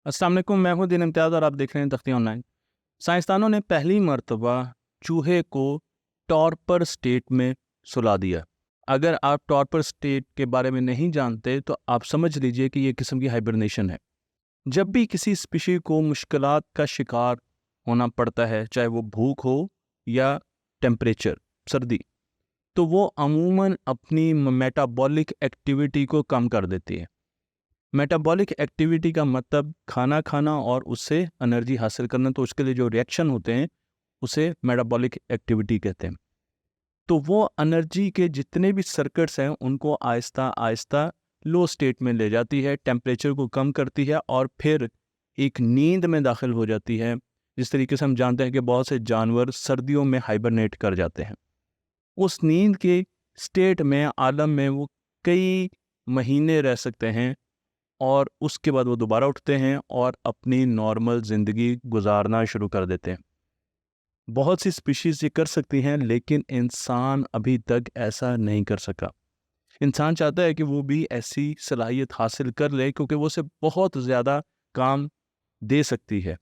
अस्सलाम वालेकुम, मैं हूं दिन इम्तियाज़ और आप देख रहे हैं तख्ती ऑनलाइन। साइंसदानों ने पहली मर्तबा चूहे को टॉर्पर स्टेट में सुला दिया। अगर आप टॉर्पर स्टेट के बारे में नहीं जानते तो आप समझ लीजिए कि ये किस्म की हाइबरनेशन है। जब भी किसी स्पीशी को मुश्किलात का शिकार होना पड़ता है, चाहे वो भूख हो या टेम्परेचर सर्दी, तो वो अमूमन अपनी मेटाबॉलिक एक्टिविटी को कम कर देती है। मेटाबॉलिक एक्टिविटी का मतलब खाना खाना और उससे एनर्जी हासिल करना, तो उसके लिए जो रिएक्शन होते हैं उसे मेटाबॉलिक एक्टिविटी कहते हैं। तो वो एनर्जी के जितने भी सर्किट्स हैं उनको आहिस्ता आहिस्ता लो स्टेट में ले जाती है, टेम्परेचर को कम करती है और फिर एक नींद में दाखिल हो जाती है। जिस तरीके से हम जानते हैं कि बहुत से जानवर सर्दियों में हाइबरनेट कर जाते हैं, उस नींद के स्टेट में आलम में वो कई महीने रह सकते हैं और उसके बाद वो दोबारा उठते हैं और अपनी नॉर्मल ज़िंदगी गुजारना शुरू कर देते हैं। बहुत सी स्पीशीज़ ये कर सकती हैं, लेकिन इंसान अभी तक ऐसा नहीं कर सका। इंसान चाहता है कि वो भी ऐसी सलाहियत हासिल कर ले क्योंकि वो उसे बहुत ज़्यादा काम दे सकती है।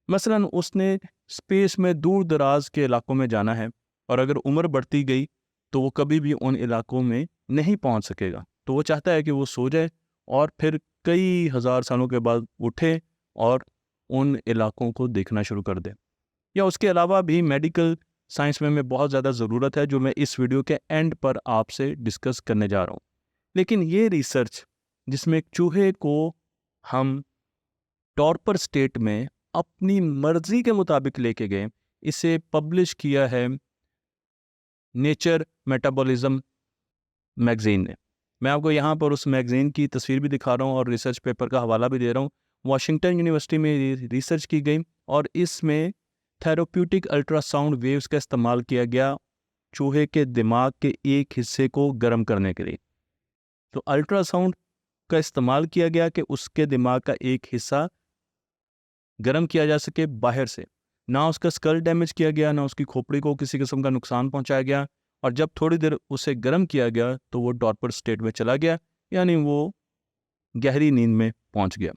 मसलन उसने स्पेस में दूर दराज के इलाकों में जाना है और अगर उम्र बढ़ती गई तो वो कभी भी उन इलाकों में नहीं पहुंच सकेगा। तो वो चाहता है कि वो सो जाए और फिर कई हज़ार सालों के बाद उठे और उन इलाकों को देखना शुरू कर दे। या उसके अलावा भी मेडिकल साइंस में बहुत ज़्यादा ज़रूरत है, जो मैं इस वीडियो के एंड पर आपसे डिस्कस करने जा रहा हूँ। लेकिन ये रिसर्च जिसमें एक चूहे को हम टॉर्पर स्टेट में अपनी मर्जी के मुताबिक लेके गए, इसे पब्लिश किया है नेचर मेटाबॉलिज्म मैगजीन ने। मैं आपको यहाँ पर उस मैगजीन की तस्वीर भी दिखा रहा हूँ और रिसर्च पेपर का हवाला भी दे रहा हूँ। वॉशिंगटन यूनिवर्सिटी में रिसर्च की गई और इसमें थेराप्यूटिक अल्ट्रासाउंड वेव्स का इस्तेमाल किया गया चूहे के दिमाग के एक हिस्से को गर्म करने के लिए। तो अल्ट्रासाउंड का इस्तेमाल किया गया कि उसके दिमाग का एक हिस्सा गर्म किया जा सके बाहर से। ना उसका स्कल डैमेज किया गया, ना उसकी खोपड़ी को किसी किस्म का नुकसान पहुंचाया गया। और जब थोड़ी देर उसे गर्म किया गया तो वो टॉर्पर स्टेट में चला गया, यानी वो गहरी नींद में पहुंच गया।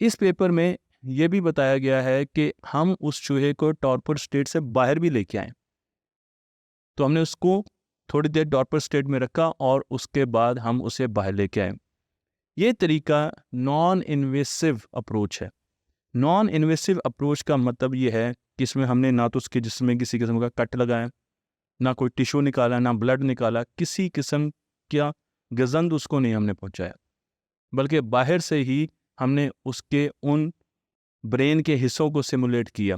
इस पेपर में यह भी बताया गया है कि हम उस चूहे को टॉर्पर स्टेट से बाहर भी लेके आए। तो हमने उसको थोड़ी देर टॉर्पर स्टेट में रखा और उसके बाद हम उसे बाहर लेके आए। ये तरीका नॉन इन्वेसिव अप्रोच है। नॉन इन्वेसिव अप्रोच का मतलब ये है कि इसमें हमने ना तो उसके जिस्म में किसी किस्म का कट लगाया, ना कोई टिश्यू निकाला, ना ब्लड निकाला, किसी किस्म का गजंद उसको नहीं हमने पहुंचाया, बल्कि बाहर से ही हमने उसके उन ब्रेन के हिस्सों को सिमुलेट किया।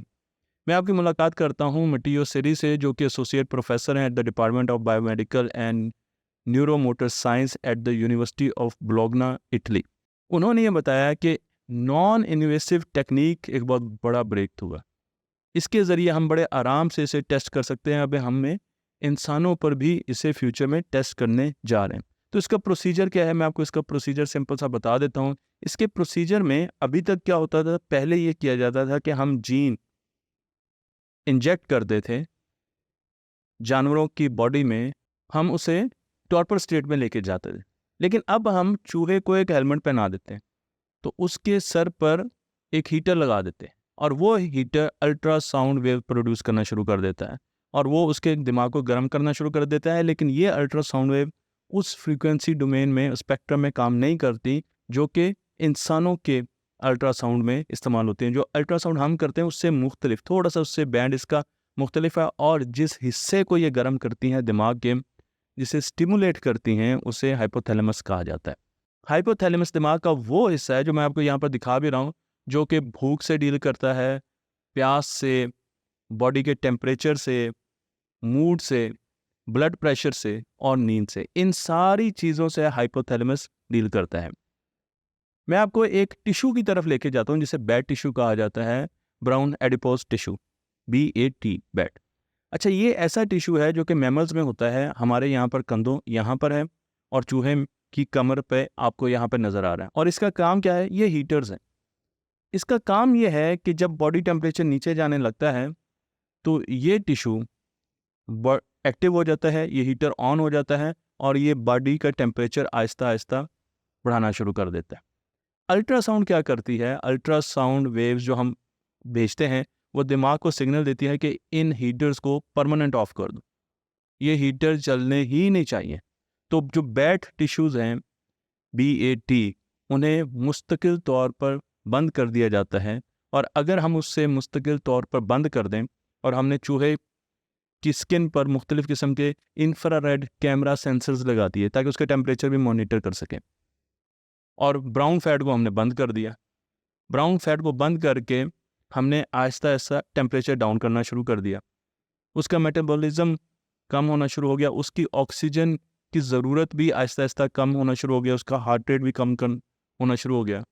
मैं आपकी मुलाकात करता हूं मटियो सेरी से, जो कि एसोसिएट प्रोफेसर हैं at the department of biomedical and neuromotor science at the university of Bologna, Italy. उन्होंने ये बताया कि नॉन इन्वेसिव टेक्निक एक बहुत बड़ा ब्रेक थ्रू है। इसके ज़रिए हम बड़े आराम से इसे टेस्ट कर सकते हैं। अब हमें इंसानों पर भी इसे फ्यूचर में टेस्ट करने जा रहे हैं। तो इसका प्रोसीजर क्या है, मैं आपको इसका प्रोसीजर सिंपल सा बता देता हूँ। इसके प्रोसीजर में अभी तक क्या होता था, पहले ये किया जाता था कि हम जीन इंजेक्ट करते थे जानवरों की बॉडी में, हम उसे टॉर्पर स्टेट में लेके जाते थे। लेकिन अब हम चूहे को एक हेलमेट पहना देते हैं, तो उसके सर पर एक हीटर लगा देते हैं और वो हीटर अल्ट्रासाउंड वेव प्रोड्यूस करना शुरू कर देता है और वो उसके दिमाग को गर्म करना शुरू कर देता है। लेकिन ये अल्ट्रासाउंड वेव उस फ्रीक्वेंसी डोमेन में, स्पेक्ट्रम में काम नहीं करती जो कि इंसानों के अल्ट्रासाउंड में इस्तेमाल होती हैं। जो अल्ट्रासाउंड हम करते हैं उससे मुख्तलिफ, थोड़ा सा उससे बैंड इसका मुख्तलिफ है, और जिस हिस्से को ये गर्म करती हैं दिमाग के, जिसे स्टिमुलेट करती हैं, उसे हाइपोथैलेमस कहा जाता है। हाइपोथैलेमस दिमाग का वो हिस्सा है जो मैं आपको यहाँ पर दिखा भी रहा हूँ, जो कि भूख से डील करता है, प्यास से, बॉडी के टेम्परेचर से, मूड से, ब्लड प्रेशर से और नींद से। इन सारी चीज़ों से हाइपोथैलेमस डील करता है। मैं आपको एक टिश्यू की तरफ लेके जाता हूँ जिसे बैड टिश्यू कहा जाता है, brown adipose tissue, BAT, bad. अच्छा, ये ऐसा टिश्यू है जो कि मैमल्स में होता है, हमारे यहाँ पर कंधों यहाँ पर है और चूहे की कमर पे आपको यहाँ पर नज़र आ रहा है। और इसका काम क्या है, ये हीटर्स हैं। इसका काम ये है कि जब बॉडी टेम्परेचर नीचे जाने लगता है तो ये टिश्यू एक्टिव हो जाता है, ये हीटर ऑन हो जाता है और ये बॉडी का टेम्परेचर आहिस्ता आहिस्ता बढ़ाना शुरू कर देता है। अल्ट्रासाउंड क्या करती है? अल्ट्रासाउंड वेव्स जो हम भेजते हैं वो दिमाग को सिग्नल देती है कि इन हीटर्स को परमानेंट ऑफ कर दो, ये हीटर चलने ही नहीं चाहिए। तो जो बैड टिश्यूज़ हैं BAT, उन्हें मुस्तकिल तौर पर बंद कर दिया जाता है। और अगर हम उससे मुस्तकिल तौर पर बंद कर दें और हमने चूहे की स्किन पर मुख्तलिफ़ किस्म के इंफ्रारेड कैमरा सेंसर्स लगा दिए ताकि उसके टेम्परेचर भी मॉनिटर कर सकें, और ब्राउन फैट को हमने बंद कर दिया। ब्राउन फैट को बंद करके हमने आहिस्ता आहिस्ता टेम्परेचर डाउन करना शुरू कर दिया। उसका मेटाबॉलिज्म कम होना शुरू हो गया, उसकी ऑक्सीजन की ज़रूरत भी आहिस्ता आहिस्ता कम होना शुरू हो गया, उसका हार्ट रेट भी कम होना शुरू हो गया।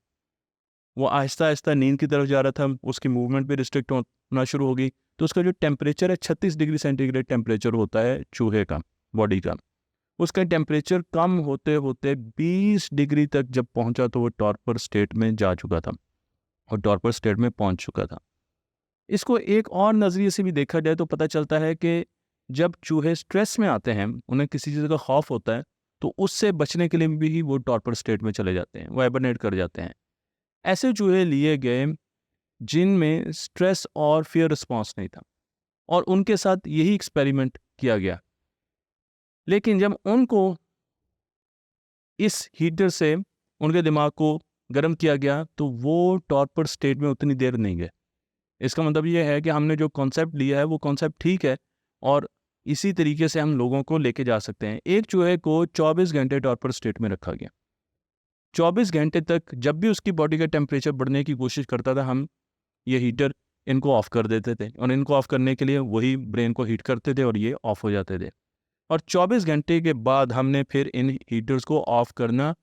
वो आहिस्ता आहिस्ता नींद की तरफ जा रहा था, उसकी मूवमेंट भी रिस्ट्रिक्ट होना शुरू हो गई। तो उसका जो टेम्परेचर है 36 डिग्री सेंटीग्रेड टेम्परेचर होता है चूहे का, बॉडी का। उसका टेम्परेचर कम होते होते 20 डिग्री तक जब पहुंचा तो वो टॉर्पर स्टेट में जा चुका था और टॉर्पर स्टेट में पहुंच चुका था। इसको एक और नज़रिए से भी देखा जाए तो पता चलता है कि जब चूहे स्ट्रेस में आते हैं, उन्हें किसी चीज़ का खौफ होता है, तो उससे बचने के लिए भी वो टॉर्पर स्टेट में चले जाते हैं, वो हाइबरनेट कर जाते हैं। ऐसे चूहे लिए गए जिनमें स्ट्रेस और फियर रिस्पॉन्स नहीं था, और उनके साथ यही एक्सपेरिमेंट किया गया। लेकिन जब उनको इस हीटर से उनके दिमाग को गर्म किया गया तो वो टॉर्पर स्टेट में उतनी देर नहीं गए। इसका मतलब ये है कि हमने जो कॉन्सेप्ट लिया है वो कॉन्सेप्ट ठीक है, और इसी तरीके से हम लोगों को लेके जा सकते हैं। एक चूहे को 24 घंटे टॉर्पर स्टेट में रखा गया। 24 घंटे तक जब भी उसकी बॉडी का टेम्परेचर बढ़ने की कोशिश करता था, हम ये हीटर इनको ऑफ कर देते थे, और इनको ऑफ करने के लिए वही ब्रेन को हीट करते थे और ये ऑफ हो जाते थे। और 24 घंटे के बाद हमने फिर इन हीटर्स को ऑफ करना,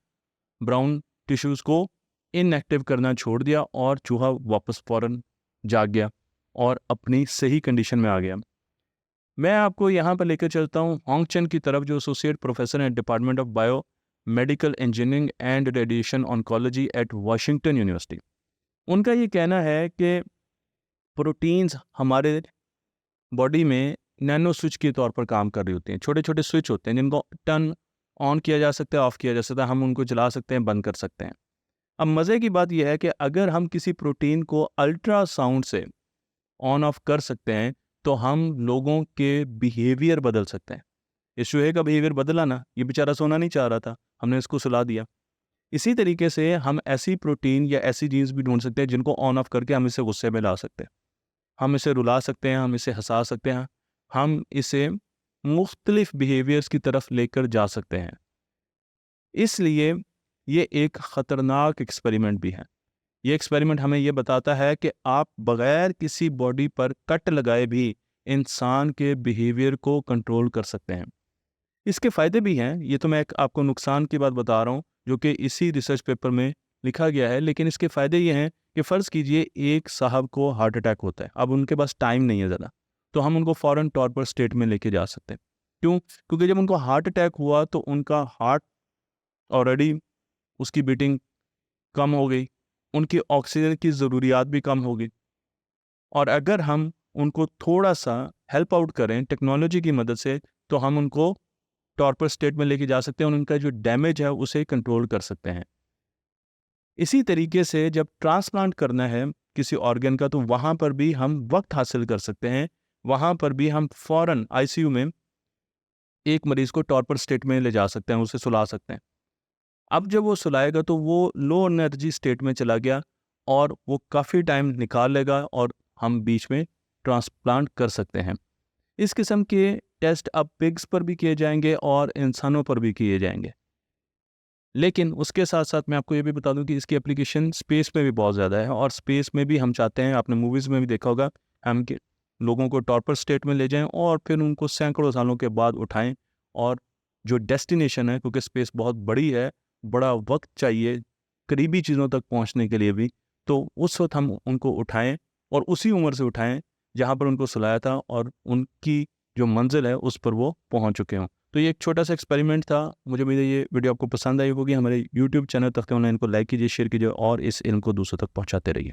ब्राउन टिश्यूज़ को इनएक्टिव करना छोड़ दिया, और चूहा वापस फ़ौरन जाग गया और अपनी सही कंडीशन में आ गया। मैं आपको यहाँ पर लेकर चलता हूँ होंगचन की तरफ, जो एसोसिएट प्रोफेसर हैं department of bio medical engineering and radiation oncology at Washington University. उनका ये कहना है कि प्रोटीन्स हमारे बॉडी में नैनो स्विच के तौर पर काम कर रही होती हैं। छोटे छोटे स्विच होते हैं जिनको टर्न ऑन किया जा सकता है, ऑफ किया जा सकता है, हम उनको जला सकते हैं, बंद कर सकते हैं। अब मज़े की बात यह है कि अगर हम किसी प्रोटीन को अल्ट्रासाउंड से ऑन ऑफ कर सकते हैं तो हम लोगों के बिहेवियर बदल सकते हैं। इस चूहे का बिहेवियर बदला ना, ये बेचारा सोना नहीं चाह रहा था, हमने इसको सुला दिया। इसी तरीके से हम ऐसी प्रोटीन या ऐसी जीन्स भी ढूंढ सकते हैं जिनको ऑन ऑफ करके हम इसे गुस्से में ला सकते हैं, हम इसे रुला सकते हैं, हम इसे हंसा सकते हैं, हम इसे मुख्तलिफ बिहेवियर्स की तरफ लेकर जा सकते हैं। इसलिए ये एक ख़तरनाक एक्सपेरिमेंट भी है। ये एक्सपेरिमेंट हमें ये बताता है कि आप बग़ैर किसी बॉडी पर कट लगाए भी इंसान के बिहेवियर को कंट्रोल कर सकते हैं। इसके फ़ायदे भी हैं, ये तो मैं एक आपको नुकसान की बात बता रहा हूँ जो कि इसी रिसर्च पेपर में लिखा गया है। लेकिन इसके फ़ायदे ये हैं कि फ़र्ज़ कीजिए एक साहब को हार्ट अटैक होता है, अब उनके पास टाइम नहीं है ज़्यादा, तो हम उनको फ़ौरन टॉर्पर स्टेट में लेके जा सकते हैं। क्यों? क्योंकि जब उनको हार्ट अटैक हुआ तो उनका हार्ट ऑलरेडी, उसकी बीटिंग कम हो गई, उनकी ऑक्सीजन की ज़रूरियात भी कम हो गई। और अगर हम उनको थोड़ा सा हेल्प आउट करें टेक्नोलॉजी की मदद से, तो हम उनको टॉर्पर स्टेट में लेके जा सकते हैं, और उनका जो डैमेज है उसे कंट्रोल कर सकते हैं। इसी तरीके से जब ट्रांसप्लांट करना है किसी ऑर्गन का, तो वहाँ पर भी हम वक्त हासिल कर सकते हैं। वहाँ पर भी हम फ़ौरन ICU में एक मरीज़ को टॉर्पर स्टेट में ले जा सकते हैं, उसे सुला सकते हैं। अब जब वो सुलाएगा तो वो लो एनर्जी स्टेट में चला गया और वो काफ़ी टाइम निकाल लेगा, और हम बीच में ट्रांसप्लांट कर सकते हैं। इस किस्म के टेस्ट अब पिग्स पर भी किए जाएंगे और इंसानों पर भी किए जाएंगे। लेकिन उसके साथ साथ मैं आपको ये भी बता दूं कि इसकी एप्लीकेशन स्पेस में भी बहुत ज़्यादा है, और स्पेस में भी हम चाहते हैं, आपने मूवीज़ में भी देखा होगा, हम कि लोगों को टॉर्पर स्टेट में ले जाएं और फिर उनको सैकड़ों सालों के बाद उठाएं, और जो डेस्टिनेशन है, क्योंकि स्पेस बहुत बड़ी है, बड़ा वक्त चाहिए करीबी चीज़ों तक पहुंचने के लिए भी, तो उस वक्त हम उनको उठाएं और उसी उम्र से उठाएं जहां पर उनको सुलाया था, और उनकी जो मंजिल है उस पर वो पहुंच चुके हों। तो ये एक छोटा सा एक्सपेरिमेंट था। मुझे उम्मीद है ये वीडियो आपको पसंद आई होगी। हमारे YouTube चैनल तख्ते ऑनलाइन को लाइक कीजिए, शेयर कीजिए और इस इल्म को दूसरों तक पहुंचाते रहिए।